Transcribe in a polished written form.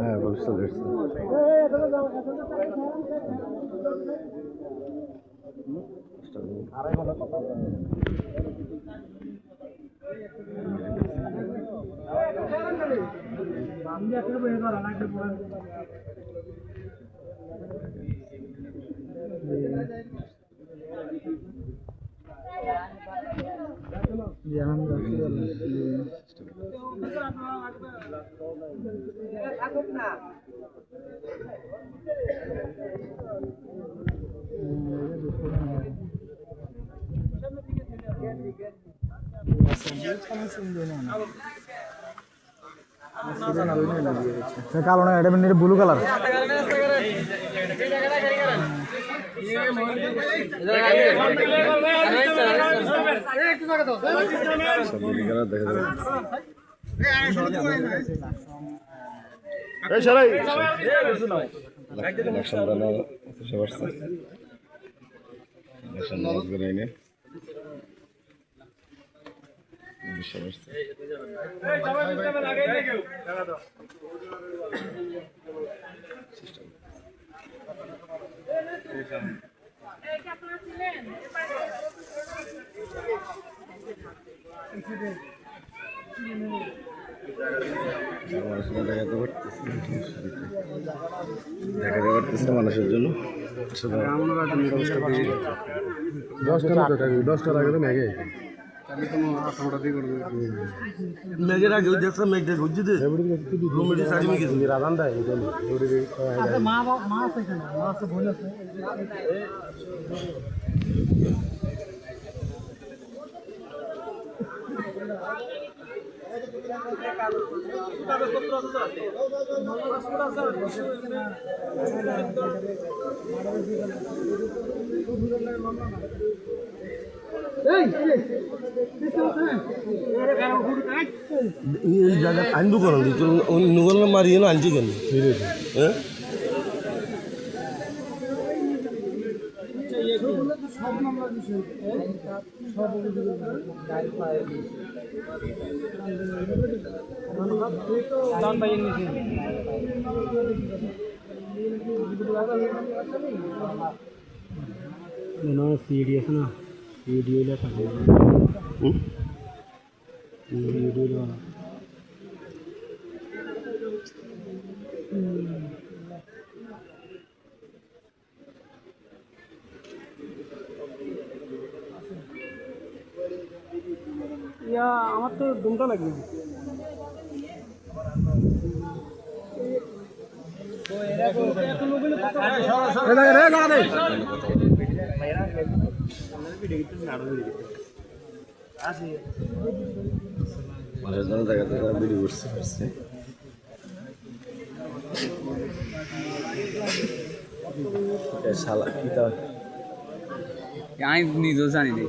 হ্যাঁ বুঝতে পেরেছি। কালো না, এটা ব্লু কালার। দেখাতে পারতেছে মানুষের জন্য 10টার আগে তো ম্যাগে মেঘের আগে দেখছো মেঘটা ঘুরছি রাজান দেয় মা আছে এখানে, মা আছে, বোন আছে। এই জায়গা আনবো কেন নুগল মারিয়ে না আনছি কেন? হ্যাঁ सीडी है ना, वीडियो लेकर वीडियो या আমার তো দুমটা লাগবে। মানুষের জন্য দেখাতে ভিডিও করছে শালা কি তা আমি নিজেও জানি না।